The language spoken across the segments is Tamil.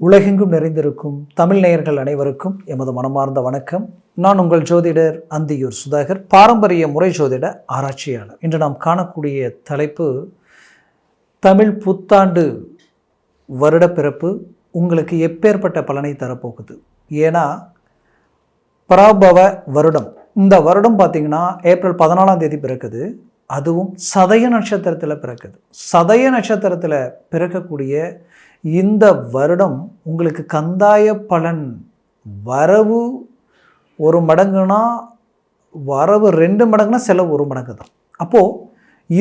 உலகெங்கும் நிறைந்திருக்கும் தமிழ் நேயர்கள் அனைவருக்கும் எமது மனமார்ந்த வணக்கம். நான் உங்கள் ஜோதிடர் அந்தியூர் சுதாகர், பாரம்பரிய முறை ஜோதிட ஆராய்ச்சியாளர். இன்று நாம் காணக்கூடிய தலைப்பு தமிழ் புத்தாண்டு வருட பிறப்பு உங்களுக்கு எப்பேற்பட்ட பலனை தரப்போகுது. ஏன்னா பராபவ வருடம், இந்த வருடம் பார்த்திங்கன்னா ஏப்ரல் 14ஆம் தேதி பிறக்குது. அதுவும் சதய நட்சத்திரத்தில் பிறக்குது. சதய நட்சத்திரத்தில் பிறக்கக்கூடிய இந்த வருடம் உங்களுக்கு கந்தாய பலன், வரவு 1 மடங்குனா வரவு 2 மடங்குனா செலவு 1 மடங்கு தான். அப்போது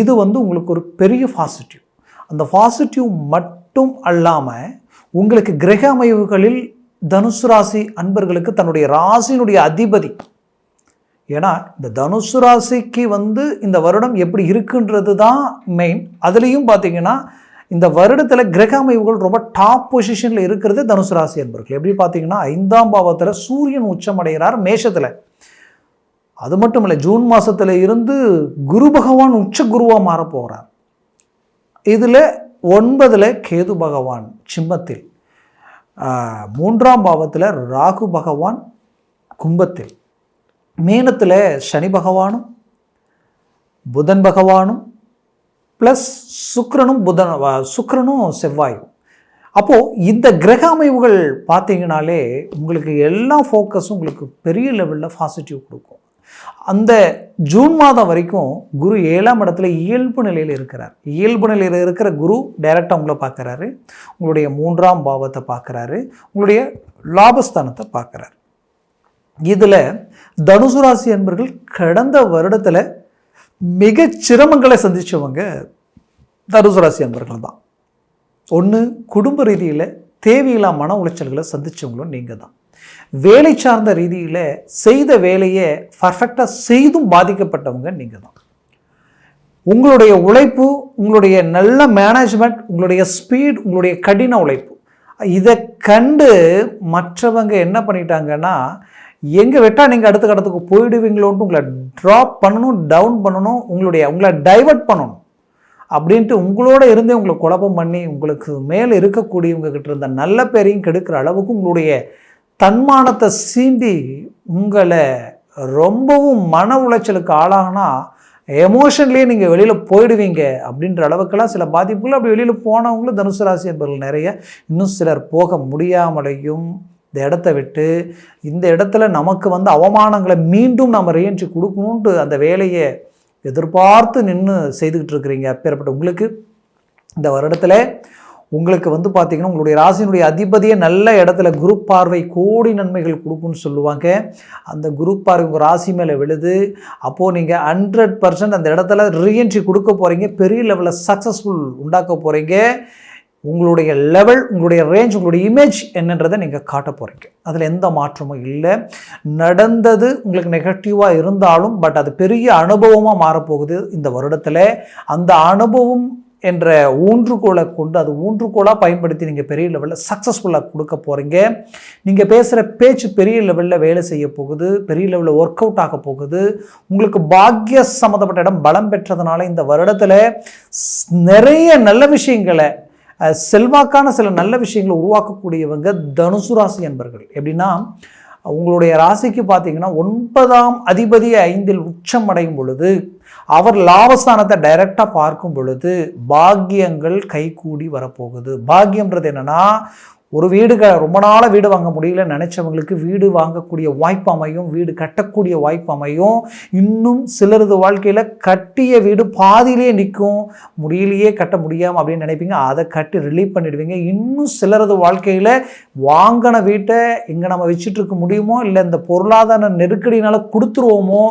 இது உங்களுக்கு ஒரு பெரிய பாசிட்டிவ். அந்த பாசிட்டிவ் மட்டும் அல்லாமல் உங்களுக்கு கிரக அமைவுகளில் தனுசு ராசி அன்பர்களுக்கு தன்னுடைய ராசியினுடைய அதிபதி, ஏன்னா இந்த தனுசு ராசிக்கு இந்த வருடம் எப்படி இருக்குன்றது தான் மெயின். அதுலேயும் பார்த்தீங்கன்னா இந்த வருடத்தில் கிரக அமைவுகள் ரொம்ப டாப் பொசிஷனில் இருக்கிறது தனுசு ராசி அன்பர்கள். எப்படி பார்த்தீங்கன்னா 5ஆம் பாவத்தில் சூரியன் உச்சமடைகிறார் மேஷத்தில். அது மட்டும் இல்லை, ஜூன் மாதத்தில் இருந்து குரு பகவான் உச்ச குருவாக மாற போகிறார். இதில் 9ல் கேது பகவான் சிம்மத்தில், 3ஆம் பாவத்தில் ராகு பகவான் கும்பத்தில், மீனத்தில் சனி பகவானும் புதன் பகவானும் ப்ளஸ் சுக்கிரனும் செவ்வாயும். அப்போது இந்த கிரக அமைவுகள் பார்த்தீங்கனாலே உங்களுக்கு எல்லா ஃபோக்கஸும் உங்களுக்கு பெரிய லெவலில் பாசிட்டிவ் கொடுக்கும். அந்த ஜூன் மாதம் வரைக்கும் குரு 7ஆம் இடத்துல இயல்பு நிலையில் இருக்கிறார். இயல்பு நிலையில் இருக்கிற குரு டைரெக்டாக உங்களை பார்க்குறாரு, உங்களுடைய 3ஆம் பாவத்தை பார்க்குறாரு, உங்களுடைய லாபஸ்தானத்தை பார்க்குறாரு. இதில் தனுசு ராசி அன்பர்கள் கடந்த வருடத்தில் மிக சிரமங்களை சந்தித்தவங்க தனுசு ராசி அன்பர்கள் தான். ஒன்று, குடும்ப ரீதியில் தேவையில்லா மன உளைச்சல்களை சந்தித்தவங்களும் நீங்கள் தான். வேலை சார்ந்த ரீதியில் செய்த வேலையை பர்ஃபெக்டாக செய்தும் பாதிக்கப்பட்டவங்க நீங்கள் தான். உங்களுடைய உழைப்பு, உங்களுடைய நல்ல மேனேஜ்மெண்ட், உங்களுடைய ஸ்பீட், உங்களுடைய கடின உழைப்பு, இதை கண்டு மற்றவங்க என்ன பண்ணிட்டாங்கன்னா, எங்கே விட்டால் நீங்கள் அடுத்த கட்டத்துக்கு போயிடுவீங்களோன்ட்டு உங்களை ட்ராப் பண்ணணும், டவுன் பண்ணணும், உங்களை டைவர்ட் பண்ணணும் அப்படின்ட்டு உங்களோட இருந்தே உங்களை குழப்பம் பண்ணி உங்களுக்கு மேலே இருக்கக்கூடியவங்க கிட்ட இருந்த நல்ல பேரையும் கெடுக்கிற அளவுக்கு உங்களுடைய தன்மானத்தை சீண்டி உங்களை ரொம்பவும் மன உளைச்சலுக்கு ஆளாகனா எமோஷன்லேயே நீங்கள் வெளியில் போயிடுவீங்க அப்படின்ற அளவுக்கெல்லாம் சில பாதிப்புகள். அப்படி வெளியில் போனவங்களும் தனுசு ராசி என்பவர்கள் நிறைய, இன்னும் சிலர் போக முடியாமலையும் இந்த இடத்த விட்டு, இந்த இடத்துல நமக்கு அவமானங்களை மீண்டும் நம்ம ரீஎன்ட்ரி கொடுக்கணுன்ட்டு அந்த வேலையை எதிர்பார்த்து நின்று செய்துக்கிட்டு இருக்கிறீங்க. அப்பேற்பட்ட உங்களுக்கு இந்த வருடத்தில் உங்களுக்கு பார்த்திங்கன்னா உங்களுடைய ராசியினுடைய அதிபதியை நல்ல இடத்துல குரு பார்வை கோடி நன்மைகள் கொடுக்குன்னு சொல்லுவாங்க. அந்த குரு பார்வை உங்கள் ராசி மேலே விழுது. அப்போது நீங்கள் 100% அந்த இடத்துல ரீஎன்ட்ரி கொடுக்க போகிறீங்க, பெரிய லெவலில் சக்ஸஸ்ஃபுல் உண்டாக்க போகிறீங்க. உங்களுடைய லெவல், உங்களுடைய ரேஞ்ச், உங்களுடைய இமேஜ் என்னன்றதை நீங்கள் காட்ட போகிறீங்க. அதில் எந்த மாற்றமும் இல்லை. நடந்தது உங்களுக்கு நெகட்டிவாக இருந்தாலும் பட் அது பெரிய அனுபவமாக மாறப்போகுது இந்த வருடத்தில். அந்த அனுபவம் என்ற ஊன்றுகோலை கொண்டு அது ஊன்றுகோலாக பயன்படுத்தி நீங்கள் பெரிய லெவலில் சக்ஸஸ்ஃபுல்லாக கொடுக்க போகிறீங்க. நீங்கள் பேசுகிற பேச்சு பெரிய லெவலில் வேலை செய்ய போகுது, பெரிய லெவலில் ஒர்க் அவுட் ஆக போகுது. உங்களுக்கு பாக்கிய சம்மந்தப்பட்ட இடம் பலம் பெற்றதுனால இந்த வருடத்தில் நிறைய நல்ல விஷயங்களை, செல்வாக்கான சில நல்ல விஷயங்களை உருவாக்கக்கூடியவங்க தனுசு ராசி என்பர்கள். எப்படின்னா உங்களுடைய ராசிக்கு பார்த்தீங்கன்னா 9ஆம் அதிபதி 5இல் உச்சம் அடையும் பொழுது, அவர் லாபஸ்தானத்தை டைரெக்டாக பார்க்கும் பொழுது பாக்கியங்கள் கைகூடி வரப்போகுது. பாக்கியம்ன்றது என்னென்னா, ஒரு ரொம்ப நாளாக வீடு வாங்க முடியல நினச்சவங்களுக்கு வீடு வாங்கக்கூடிய வாய்ப்பு அமையும், வீடு கட்டக்கூடிய வாய்ப்பு அமையும். இன்னும் சிலரது வாழ்க்கையில் கட்டிய வீடு பாதியிலே நிற்கும், முடியலையே கட்ட முடியாமல் அப்படின்னு நினைப்பீங்க, அதை கட்டி ரிலீவ் பண்ணிடுவீங்க. இன்னும் சிலரது வாழ்க்கையில் வாங்கின வீட்டை எங்கே நம்ம வச்சுட்டு இருக்க முடியுமோ, இல்லை இந்த பொருளாதார நெருக்கடினால கொடுத்துருவோமோ,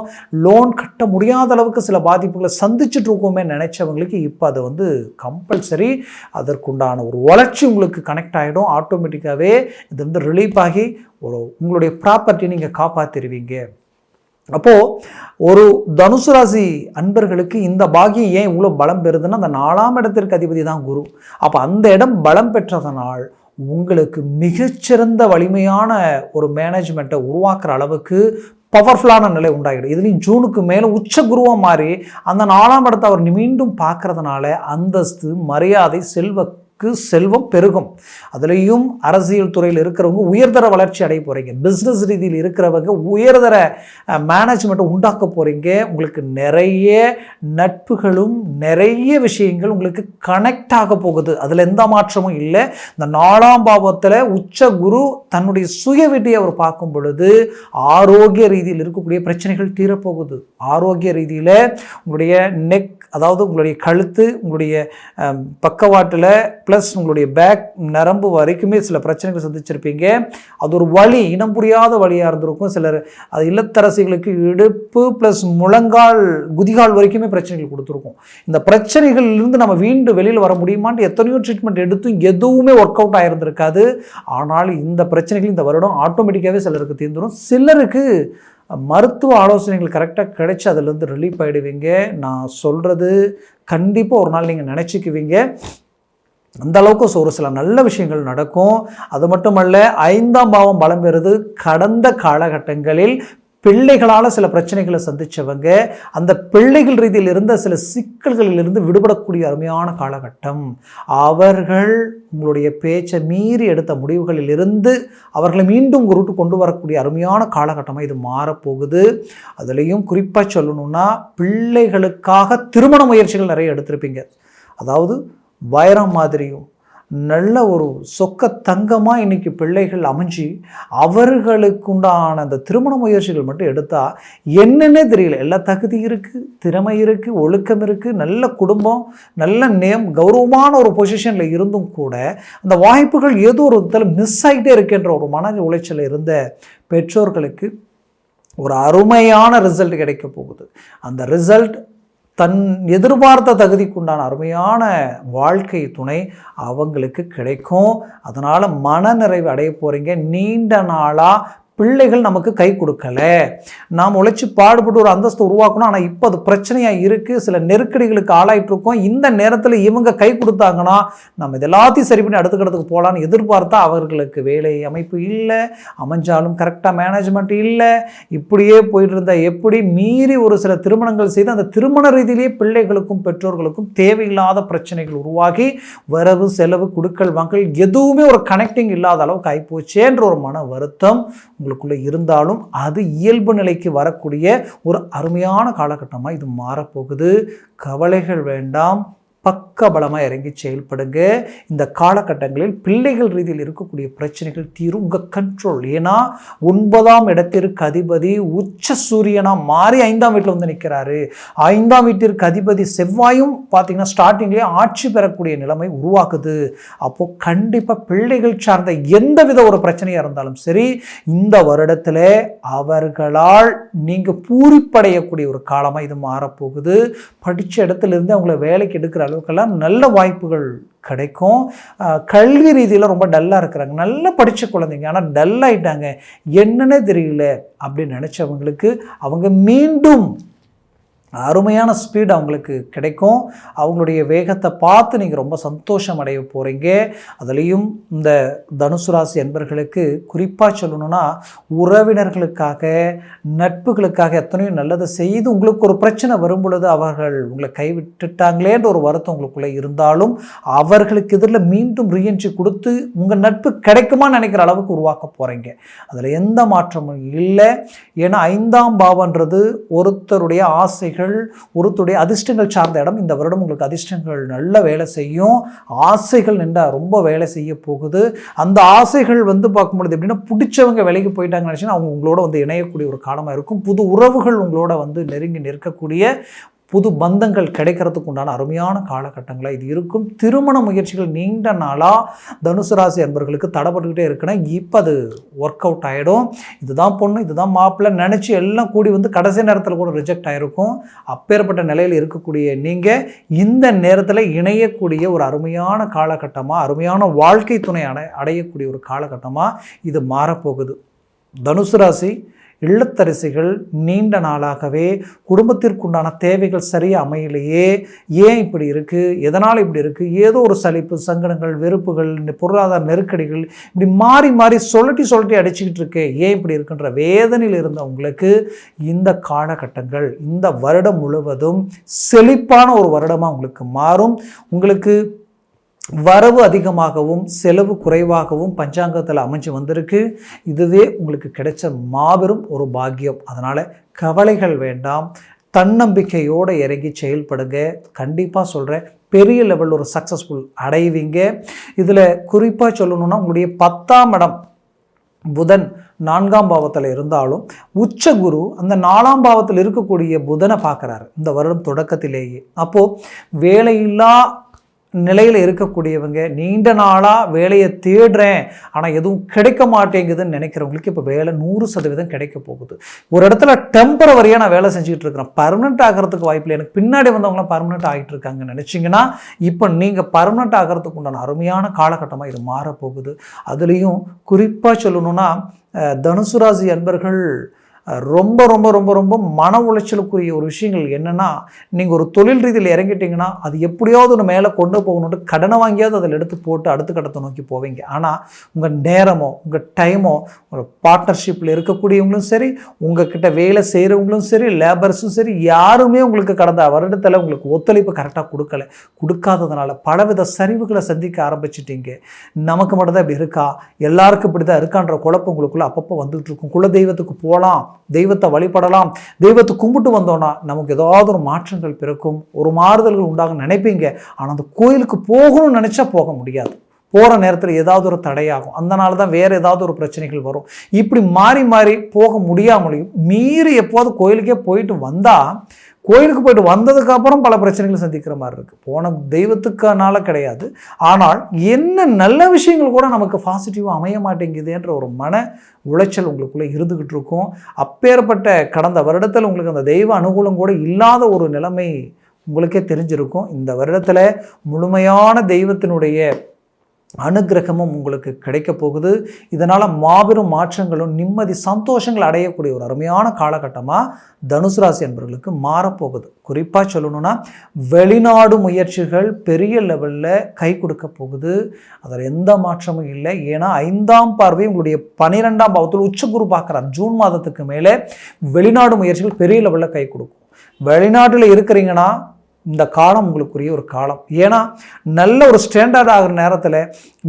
லோன் கட்ட முடியாத அளவுக்கு சில பாதிப்புகளை சந்திச்சுட்டு இருக்கோமே நினைச்சவங்களுக்கு இப்போ அது கம்பல்சரி அதற்குண்டான ஒரு வளர்ச்சி உங்களுக்கு கனெக்ட் ஆகிடும். ஆட்டோமேட்டிக்காகவே இது ரிலீஃப் ஆகி உங்களுடைய ப்ராப்பர்ட்டி நீங்கள் காப்பாற்றிடுவீங்க. அப்போது ஒரு தனுசு ராசி அன்பர்களுக்கு இந்த பாக்கியம் ஏன் இவ்வளோ பலம் பெறுதுன்னா, அந்த 4ஆம் இடத்திற்கு அதிபதி தான் குரு. அப்போ அந்த இடம் பலம் பெற்றதனால் உங்களுக்கு மிகச்சிறந்த வலிமையான ஒரு மேனேஜ்மெண்ட்டை உருவாக்குற அளவுக்கு பவர்ஃபுல்லான நிலை உண்டாகிடும். இதுலேயும் ஜூனுக்கு மேலே உச்ச குருவாக மாறி அந்த 4ஆம் இடத்தை அவர் மீண்டும் பார்க்கறதுனால அந்தஸ்து, மரியாதை, அளவுக்கு செல்வம் பெருகும். அதுலேயும் அரசியல் துறையில் இருக்கிறவங்க உயர்தர வளர்ச்சி அடைய போகிறீங்க. பிஸ்னஸ் ரீதியில் இருக்கிறவங்க உயர்தர மேனேஜ்மெண்ட்டை உண்டாக்க போகிறீங்க. உங்களுக்கு நிறைய நட்புகளும் நிறைய விஷயங்கள் உங்களுக்கு கனெக்ட் ஆக போகுது. அதில் எந்த மாற்றமும் இல்லை. இந்த 4ஆம் பாவத்தில் உச்ச குரு தன்னுடைய சுய வீட்டை அவர் பார்க்கும் பொழுது ஆரோக்கிய ரீதியில் இருக்கக்கூடிய பிரச்சனைகள் தீரப்போகுது. ஆரோக்கிய ரீதியில் உங்களுடைய நெக், அதாவது உங்களுடைய கழுத்து, உங்களுடைய பக்கவாட்டில் ப்ளஸ் உங்களுடைய பேக் நரம்பு வரைக்குமே சில பிரச்சனைகள் சந்திச்சிருப்பீங்க. அது ஒரு வலி, இனம் புரியாத வழியாக இருந்திருக்கும். சிலர் அது இல்லத்தரசிகளுக்கு இடுப்பு ப்ளஸ் முழங்கால் குதிகால் வரைக்குமே பிரச்சனைகள் கொடுத்துருக்கும். இந்த பிரச்சனைகளிலிருந்து நம்ம வீண்டு வெளியில் வர முடியுமான்னு எத்தனையோ ட்ரீட்மெண்ட் எடுத்தும் எதுவுமே ஒர்க் அவுட் ஆகிருந்திருக்காது. ஆனால் இந்த பிரச்சனைகள் இந்த வருடம் ஆட்டோமேட்டிக்காகவே சிலருக்கு தீர்ந்துடும். சிலருக்கு மருத்துவ ஆலோசனைகள் கரெக்டாக கிடைச்சி அதிலிருந்து ரிலீஃப் ஆகிடுவீங்க. நான் சொல்கிறது கண்டிப்பாக ஒரு நாள் நீங்கள் நினச்சிக்குவீங்க. அந்த அளவுக்கு ஒரு சில நல்ல விஷயங்கள் நடக்கும். அது மட்டுமல்ல, 5ஆம் பாவம் பலம் பெறுது. கடந்த காலகட்டங்களில் பிள்ளைகளால் சில பிரச்சனைகளை சந்தித்தவங்க, அந்த பிள்ளைகள் ரீதியில் இருந்த சில சிக்கல்களிலிருந்து விடுபடக்கூடிய அருமையான காலகட்டம். அவர்கள் உங்களுடைய பேச்சை மீறி எடுத்த முடிவுகளில் இருந்து அவர்களை மீண்டும் ரூட்டு கொண்டு வரக்கூடிய அருமையான காலகட்டமாக இது மாறப்போகுது. அதுலேயும் குறிப்பாக சொல்லணும்னா, பிள்ளைகளுக்காக திருமண முயற்சிகள் நிறைய எடுத்திருப்பீங்க. அதாவது வைரம் மாதிரியும் நல்ல ஒரு சொக்க தங்கமாக இன்றைக்கி பிள்ளைகள் அமைஞ்சு அவர்களுக்குண்டான அந்த திருமண முயற்சிகள் மட்டும் எடுத்தால் என்னென்னே தெரியல. எல்லா தகுதி இருக்குது, திறமை இருக்குது, ஒழுக்கம் இருக்குது, நல்ல குடும்பம், நல்ல நேம், கௌரவமான ஒரு பொசிஷனில் இருந்தும் கூட அந்த வாய்ப்புகள் ஏதோ ஒரு விதத்தில் மிஸ் ஆகிட்டே இருக்குன்ற ஒரு மன உளைச்சல் இருந்த பெற்றோர்களுக்கு ஒரு அருமையான ரிசல்ட் கிடைக்க போகுது. அந்த ரிசல்ட் தன் எதிர்பார்த்த தகுதிக்குண்டான அருமையான வாழ்க்கை துணை அவங்களுக்கு கிடைக்கும். அதனால் மனநிறைவு அடைய போகிறீங்க. நீண்ட நாளாக பிள்ளைகள் நமக்கு கை கொடுக்கலை, நாம் உழைச்சி பாடுபட்டு ஒரு அந்தஸ்து உருவாக்கணும், ஆனால் இப்போ அது பிரச்சனையாக இருக்குது, சில நெருக்கடிகளுக்கு ஆளாயிட்ருக்கோம். இந்த நேரத்தில் இவங்க கை கொடுத்தாங்கன்னா நம்ம இது எல்லாத்தையும் சரி பண்ணி அடுத்த கடத்துக்கு போகலான்னு எதிர்பார்த்தா அவர்களுக்கு வேலை அமைப்பு இல்லை, அமைஞ்சாலும் கரெக்டாக மேனேஜ்மெண்ட் இல்லை. இப்படியே போயிட்டு இருந்தால் எப்படி மீறி ஒரு சில திருமணங்கள் செய்து அந்த திருமண ரீதியிலேயே பிள்ளைகளுக்கும் பெற்றோர்களுக்கும் தேவையில்லாத பிரச்சனைகள் உருவாகி வரவு செலவு கொடுக்கல் வாங்கல் எதுவுமே ஒரு கனெக்டிங் இல்லாத அளவுக்கு ஆகிப்போச்சேன்ற ஒரு மன வருத்தம் உங்களுக்குள்ள இருந்தாலும் அது இயல்பு நிலைக்கு வரக்கூடிய ஒரு அருமையான காலகட்டமாக இது மாறப்போகுது. கவலைகள் வேண்டாம், பக்க பலமாக இறங்கி செயல்படுங்க. இந்த காலகட்டங்களில் பிள்ளைகள் ரீதியில் இருக்கக்கூடிய பிரச்சனைகள் தீரும், உங்கள் கண்ட்ரோல். ஏன்னா 9ஆம் இடத்திற்கு அதிபதி உச்ச சூரியனாக மாறி 5ஆம் வீட்டில் வந்து நிற்கிறாரு. 5ஆம் வீட்டிற்கு அதிபதி செவ்வாயும் பார்த்தீங்கன்னா ஸ்டார்டிங்லேயே ஆட்சி பெறக்கூடிய நிலைமை உருவாக்குது. அப்போது கண்டிப்பாக பிள்ளைகள் சார்ந்த எந்தவித ஒரு பிரச்சனையாக இருந்தாலும் சரி, இந்த வருடத்தில் அவர்களால் நீங்கள் பூரிப்படையக்கூடிய ஒரு காலமாக இது மாறப்போகுது. படித்த இடத்துல இருந்து அவங்கள வேலைக்கு எடுக்கிற அளவுக்கெல்லாம் நல்ல வாய்ப்புகள் கிடைக்கும். கல்வி ரீதியில் ரொம்ப டல்லாக இருக்கிறாங்க, நல்லா படித்த குழந்தைங்க ஆனால் டல் ஆகிட்டாங்க, என்னன்னே தெரியல அப்படின்னு நினச்சவங்களுக்கு அவங்க மீண்டும் அருமையான ஸ்பீடு அவங்களுக்கு கிடைக்கும். அவங்களுடைய வேகத்தை பார்த்து நீங்கள் ரொம்ப சந்தோஷம் அடைய போகிறீங்க. அதுலேயும் இந்த தனுசு ராசி என்பர்களுக்கு குறிப்பாக சொல்லணும்னா, உறவினர்களுக்காக நட்புகளுக்காக எத்தனையோ நல்லதை செய்து உங்களுக்கு ஒரு பிரச்சனை வரும் பொழுது அவர்கள் உங்களை கைவிட்டுட்டாங்களேன்ற ஒரு வருத்தம் உங்களுக்குள்ளே இருந்தாலும் அவர்களுக்கு எதிரில் மீண்டும் ரீஎன்ட்ரி கொடுத்து உங்கள் நட்பு கிடைக்குமான்னு நினைக்கிற அளவுக்கு உருவாக்க போகிறீங்க. அதில் எந்த மாற்றமும் இல்லை. ஏன்னா 5ஆம் பாவன்றது ஒருத்தருடைய ஆசைகள், ஒருத்தருடைய அதிர்ஷ்டங்கள் சார்ந்த இடம். இந்த வருடம் உங்களுக்கு அதிர்ஷ்டங்கள் நல்ல வேலை செய்யும். ஆசைகள் நின்றா ரொம்ப வேலை செய்ய போகுது. அந்த ஆசைகள் வந்து பார்க்கும்பொழுது எப்படின்னா, பிடிச்சவங்க வேலைக்கு போயிட்டாங்கன்னு நினச்சின்னா அவங்க உங்களோட வந்து இணையக்கூடிய ஒரு காலமாக இருக்கும். புது உறவுகள் உங்களோட வந்து நெருங்கி நிற்கக்கூடிய புது பந்தங்கள் கிடைக்கிறதுக்கு உண்டான அருமையான காலகட்டங்களாக இது இருக்கும். திருமண முயற்சிகள் நீண்ட நாளாக தனுசு ராசி அன்பர்களுக்கு தடைப்பட்டுக்கிட்டே இருக்குன்னா இப்போ அது ஒர்க் அவுட் ஆகிடும். இதுதான் பொண்ணு, இதுதான் மாப்பிள்ளை நினச்சி எல்லாம் கூடி வந்து கடைசி நேரத்தில் கூட ரிஜெக்ட் ஆகிருக்கும். அப்பேற்பட்ட நிலையில் இருக்கக்கூடிய நீங்கள் இந்த நேரத்தில் இணையக்கூடிய ஒரு அருமையான காலகட்டமாக, அருமையான வாழ்க்கை துணை அடையக்கூடிய ஒரு காலகட்டமாக இது மாறப்போகுது. தனுசு ராசி இல்லத்தரசிகள் நீண்ட நாளாகவே குடும்பத்திற்குண்டான தேவைகள் சரியாக அமையலையே, ஏன் இப்படி இருக்குது, எதனால் இப்படி இருக்குது, ஏதோ ஒரு சலிப்பு, சங்கடங்கள், வெறுப்புகள், பொருளாதார நெருக்கடிகள் இப்படி மாறி மாறி சொல்லட்டி அடிச்சுக்கிட்டு இருக்கே, ஏன் இப்படி இருக்குன்ற வேதனையில் இருந்தவங்களுக்கு இந்த காலகட்டங்கள் இந்த வருடம் முழுவதும் செழிப்பான ஒரு வருடமாக உங்களுக்கு மாறும். உங்களுக்கு வரவு அதிகமாகவும் செலவு குறைவாகவும் பஞ்சாங்கத்தில் அமைஞ்சு வந்திருக்கு. இதுவே உங்களுக்கு கிடைச்ச மாபெரும் ஒரு பாக்கியம். அதனால் கவலைகள் வேண்டாம், தன்னம்பிக்கையோடு இறங்கி செயல்படுங்க. கண்டிப்பாக சொல்கிறேன், பெரிய லெவலில் ஒரு சக்ஸஸ்ஃபுல் அடைவீங்க. இதில் குறிப்பாக சொல்லணும்னா உங்களுடைய 10ஆம் இடம் புதன் 4ஆம் பாவத்தில் இருந்தாலும் உச்ச குரு அந்த 4ஆம் பாவத்தில் இருக்கக்கூடிய புதனை பார்க்குறாரு இந்த வருடம் தொடக்கத்திலேயே. அப்போது வேலையில்லா நிலையில் இருக்கக்கூடியவங்க, நீண்ட நாளாக வேலையை தேடுறேன் ஆனால் எதுவும் கிடைக்க மாட்டேங்குதுன்னு நினைக்கிறவங்களுக்கு இப்போ வேலை 100% கிடைக்க போகுது. ஒரு இடத்துல டெம்பரவரியாக நான் வேலை செஞ்சுக்கிட்டு இருக்கிறேன், பர்மனெண்ட் ஆகிறதுக்கு வாய்ப்பில்லை, எனக்கு பின்னாடி வந்தவங்களாம் பர்மனெண்ட் ஆகிட்டு இருக்காங்கன்னு நினச்சிங்கன்னா இப்போ நீங்கள் பர்மனெண்ட் ஆகிறதுக்கு உண்டான அருமையான காலகட்டமாக இது மாறப்போகுது. அதுலேயும் குறிப்பாக சொல்லணும்னா தனுசு ராசி அன்பர்கள் ரொம்ப ரொம்ப ரொம்ப ரொம்ப மன உளைச்சலுக்குரிய ஒரு விஷயங்கள் என்னென்னா, நீங்கள் ஒரு தொழில் ரீதியில் இறங்கிட்டீங்கன்னா அது எப்படியாவது ஒன்று மேலே கொண்டு போகணுன்ட்டு கடனை வாங்கியாவது அதில் எடுத்து போட்டு அடுத்த கட்டத்தை நோக்கி போவீங்க. ஆனால் உங்கள் நேரமோ உங்கள் டைமோ உங்கள் பார்ட்னர்ஷிப்பில் இருக்கக்கூடியவங்களும் சரி, உங்ககிட்ட வேலை செய்கிறவங்களும் சரி, லேபர்ஸும் சரி, யாருமே உங்களுக்கு கடந்த வருடத்தில் உங்களுக்கு ஒத்துழைப்பு கரெக்டாக கொடுக்காததுனால பலவித சரிவுகளை சந்திக்க ஆரம்பிச்சிட்டீங்க. நமக்கு மட்டும்தான் இப்படி இருக்கா, எல்லாருக்கும் இப்படி தான் இருக்கான்ற குழப்பம் உங்களுக்குள்ள அப்பப்போ வந்துட்டு இருக்கும். குல தெய்வத்துக்கு போகலாம், தெய்வத்தை வழிபடலாம், தெய்வத்தை கும்பிட்டு வந்தோன்னா நமக்கு ஏதாவது ஒரு மாற்றங்கள் பிறக்கும், ஒரு மாறுதல்கள் உண்டாக நினைப்பீங்க. ஆனால் அந்த கோயிலுக்கு போகணும்னு நினச்சா போக முடியாது, போகிற நேரத்தில் ஏதாவது ஒரு தடையாகும், அதனால தான் வேறு ஏதாவது ஒரு பிரச்சனைகள் வரும். இப்படி மாறி மாறி போக முடியாமலையும் மீறி எப்போது கோயிலுக்கே போயிட்டு வந்தால், கோயிலுக்கு போயிட்டு வந்ததுக்கப்புறம் பல பிரச்சனைகள் சந்திக்கிற மாதிரி இருக்குது. போன தெய்வத்துக்கானால கிடையாது, ஆனால் என்ன நல்ல விஷயங்கள் கூட நமக்கு பாசிட்டிவாக அமைய மாட்டேங்குதுன்ற ஒரு மன உளைச்சல் உங்களுக்குள்ளே இருந்துக்கிட்டு இருக்கும். அப்பேற்பட்ட கடந்த வருடத்தில் உங்களுக்கு அந்த தெய்வ அனுகூலம் கூட இல்லாத ஒரு நிலைமை உங்களுக்கே தெரிஞ்சிருக்கும். இந்த வருடத்தில் முழுமையான தெய்வத்தினுடைய அனுகிரகமும் உங்களுக்கு கிடைக்க போகுது. இதனால் மாபெரும் மாற்றங்களும் நிம்மதி சந்தோஷங்கள் அடையக்கூடிய ஒரு அருமையான காலகட்டமாக தனுசு ராசி என்பவர்களுக்கு மாறப்போகுது. குறிப்பாக சொல்லணும்னா வெளிநாடு முயற்சிகள் பெரிய லெவலில் கை கொடுக்க போகுது, அதில் எந்த மாற்றமும் இல்லை. ஏன்னா 5ஆம் பார்வை உங்களுடைய 12ஆம் பாவத்தில் உச்சகுரு பார்க்குறார். ஜூன் மாதத்துக்கு மேலே வெளிநாடு முயற்சிகள் பெரிய லெவலில் கை கொடுக்கும். வெளிநாட்டில் இருக்கிறீங்கன்னா இந்த காலம் உங்களுக்குரிய ஒரு காலம். ஏன்னா நல்ல ஒரு ஸ்டாண்டர்ட் ஆகிற நேரத்தில்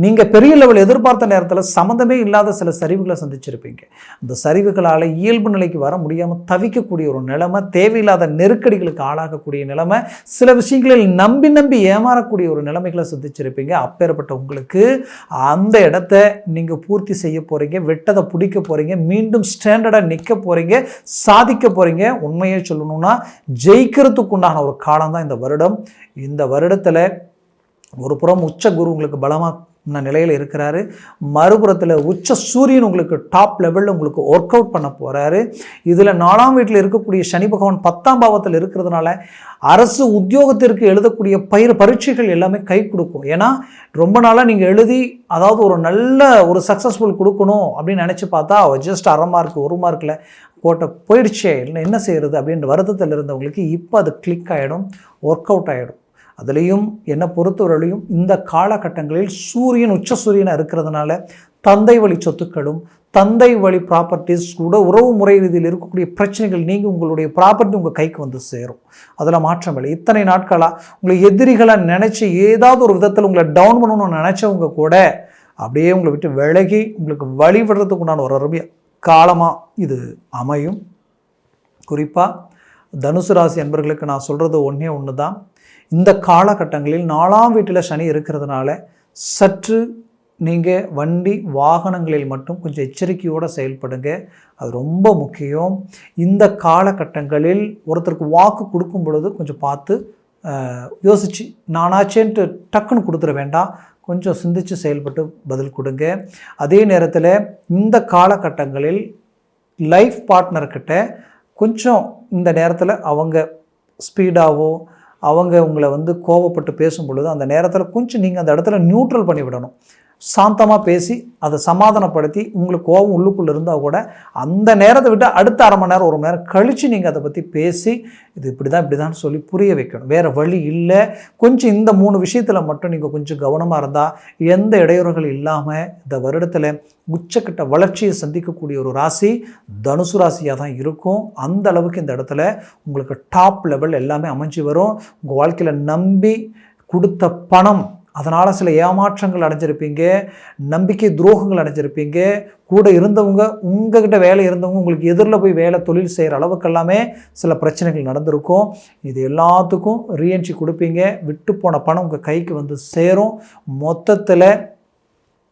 நீங்கள் பெரிய லெவல் எதிர்பார்த்த நேரத்தில் சம்மந்தமே இல்லாத சில சரிவுகளை சந்திச்சிருப்பீங்க. அந்த சரிவுகளால் இயல்பு நிலைக்கு வர முடியாமல் தவிக்கக்கூடிய ஒரு நிலைமை, தேவையில்லாத நெருக்கடிகளுக்கு ஆளாகக்கூடிய நிலைமை, சில விஷயங்களில் நம்பி ஏமாறக்கூடிய ஒரு நிலைமைகளை சந்திச்சிருப்பீங்க. அப்பேற்பட்ட உங்களுக்கு அந்த இடத்த நீங்கள் பூர்த்தி செய்ய போகிறீங்க, வெட்டதை பிடிக்க போகிறீங்க, மீண்டும் ஸ்டாண்டர்டாக நிற்க போகிறீங்க, சாதிக்க போகிறீங்க. உண்மையை சொல்லணும்னா ஜெயிக்கிறதுக்குண்டான ஒரு காலம் தான் இந்த வருடம். இந்த வருடத்தில் ஒரு புறம் உச்ச குரு உங்களுக்கு பலமான நிலையில் இருக்கிறாரு, மறுபுறத்தில் உச்ச சூரியன் உங்களுக்கு டாப் லெவலில் உங்களுக்கு ஒர்க் அவுட் பண்ண போகிறாரு. இதில் 4ஆம் வீட்டில் இருக்கக்கூடிய சனி பகவான் 10ஆம் பாவத்தில் இருக்கிறதுனால அரசு உத்தியோகத்திற்கு எழுதக்கூடிய பரீட்சைகள் எல்லாமே கை கொடுக்கும். ஏன்னா ரொம்ப நாளாக நீங்கள் எழுதி அதாவது ஒரு நல்ல ஒரு சக்ஸஸ்ஃபுல் கொடுக்கணும் அப்படின்னு நினச்சி பார்த்தா ஜஸ்ட் 1/2 மார்க் 1 மார்க்கில் போட்ட போயிடுச்சே, இல்லை என்ன செய்கிறது அப்படின்ற வருத்தத்தில் இருந்தவங்களுக்கு இப்போ அது கிளிக் ஆகிடும், ஒர்க் அவுட் ஆகிடும். அதுலேயும் என்னை பொறுத்தவரையிலையும் இந்த காலகட்டங்களில் சூரியன் உச்ச சூரியனாக இருக்கிறதுனால தந்தை வழி சொத்துக்களும் தந்தை வழி ப்ராப்பர்ட்டிஸ் கூட உறவு முறை ரீதியில் இருக்கக்கூடிய பிரச்சனைகள் நீங்கள் உங்களுடைய ப்ராப்பர்ட்டி உங்கள் கைக்கு வந்து சேரும். அதில் மாற்றம் இல்லை. இத்தனை நாட்களாக உங்களை எதிரிகளை நினச்சி ஏதாவது ஒரு விதத்தில் உங்களை டவுன் பண்ணணும்னு நினச்சவங்க கூட அப்படியே உங்களை விட்டு விலகி உங்களுக்கு வழிவிடுறதுக்கு உண்டான ஒரு அருமையாக காலமாக இது அமையும். குறிப்பாக தனுசு ராசி என்பவர்களுக்கு நான் சொல்கிறது ஒன்று தான், இந்த காலகட்டங்களில் 4ஆம் வீட்டில் சனி இருக்கிறதுனால சற்று நீங்கள் வண்டி வாகனங்களில் மட்டும் கொஞ்சம் எச்சரிக்கையோடு செயல்படுங்க, அது ரொம்ப முக்கியம். இந்த காலகட்டங்களில் ஒருத்தருக்கு வாக்கு கொடுக்கும் பொழுது கொஞ்சம் பார்த்து யோசித்து நானாச்சேன்ட்டு டக்குன்னு கொடுத்துட வேண்டாம், கொஞ்சம் சிந்தித்து செயல்பட்டு பதில் கொடுங்க. அதே நேரத்தில் இந்த காலகட்டங்களில் லைஃப் பார்ட்னர்கிட்ட கொஞ்சம் இந்த நேரத்தில் அவங்க ஸ்பீடாகவோ அவங்க உங்களை கோவப்பட்டு பேசும் பொழுது அந்த நேரத்தில் கொஞ்சம் நீங்கள் அந்த இடத்துல நியூட்ரல் பண்ணி விடணும். சாந்தமாக பேசி அதை சமாதானப்படுத்தி உங்களுக்கு கோபம் உள்ளுக்குள்ளே இருந்தால் கூட அந்த நேரத்தை விட்டு அடுத்த 1/2 மணி நேரம் 1 மணி நேரம் கழித்து நீங்கள் அதை பற்றி பேசி இது இப்படி தான் சொல்லி புரிய வைக்கணும். வேறு வழி இல்லை. கொஞ்சம் இந்த 3 விஷயத்தில் மட்டும் நீங்கள் கொஞ்சம் கவனமாக இருந்தால் எந்த இடையூறுகள் இல்லாமல் இந்த வருடத்தில் உச்சக்கட்ட வளர்ச்சியை சந்திக்கக்கூடிய ஒரு ராசி தனுசு ராசியாக தான் இருக்கும். அந்த அளவுக்கு இந்த இடத்துல உங்களுக்கு டாப் லெவல் எல்லாமே அமைஞ்சு வரும். உங்கள் வாழ்க்கையில் நம்பி கொடுத்த பணம் அதனால் சில ஏமாற்றங்கள் அடைஞ்சிருப்பீங்க, நம்பிக்கை துரோகங்கள் அடைஞ்சிருப்பீங்க. கூட இருந்தவங்க, உங்ககிட்ட வேலை இருந்தவங்க உங்களுக்கு எதிரில் போய் வேலை தொழில் செய்கிற அளவுக்கு எல்லாமே சில பிரச்சனைகள் நடந்திருக்கும். இது எல்லாத்துக்கும் ரீஎன்ட்ரி கொடுப்பீங்க. விட்டு போன பணம் உங்கள் கைக்கு வந்து சேரும். மொத்தத்தில்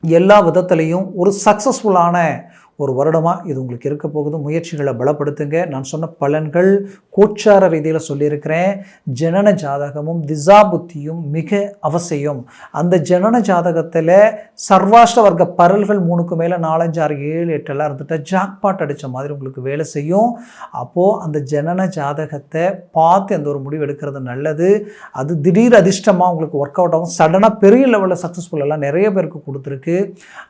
எல்லா விதத்துலேயும் ஒரு சக்ஸஸ்ஃபுல்லான ஒரு வருடமாக இது உங்களுக்கு இருக்க போகுது. முயற்சிகளை பலப்படுத்துங்க. நான் சொன்ன பலன்கள் கோச்சார ரீதியில் சொல்லியிருக்கிறேன். ஜனன ஜாதகமும் திசா புத்தியும் மிக அவசியம். அந்த ஜனன ஜாதகத்தில் சர்வாஷ்ட வர்க்க பரல்கள் 3க்கு மேலே 4, 5, 6, 7, 8 எல்லாம் இருந்துட்டு ஜாக்பாட் அடித்த மாதிரி உங்களுக்கு வேலை செய்யும். அப்போது அந்த ஜனன ஜாதகத்தை பார்த்து எந்த ஒரு முடிவு எடுக்கிறது நல்லது. அது திடீர் அதிர்ஷ்டமாக உங்களுக்கு ஒர்க் அவுட் ஆகும். சடனாக பெரிய லெவலில் சக்ஸஸ்ஃபுல் எல்லாம் நிறைய பேருக்கு கொடுத்துருக்கு.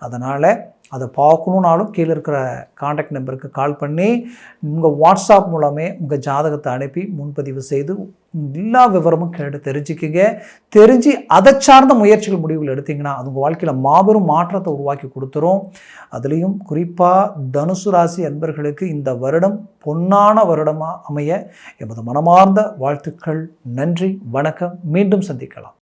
அதனால் அதை பார்க்கணுன்னாலும் கீழே இருக்கிற காண்டாக்ட் நம்பருக்கு கால் பண்ணி உங்கள் வாட்ஸ்அப் மூலமே உங்கள் ஜாதகத்தை அனுப்பி முன்பதிவு செய்து எல்லா விவரமும் கேட்டு தெரிஞ்சுக்கிங்க. தெரிஞ்சு அதை சார்ந்த முயற்சிகள் முடிவுகள் எடுத்திங்கன்னா அது உங்கள் வாழ்க்கையில் மாபெரும் மாற்றத்தை உருவாக்கி கொடுத்துரும். அதுலேயும் குறிப்பாக தனுசு ராசி அன்பர்களுக்கு இந்த வருடம் பொன்னான வருடமாக அமைய எமது மனமார்ந்த வாழ்த்துக்கள். நன்றி, வணக்கம். மீண்டும் சந்திக்கலாம்.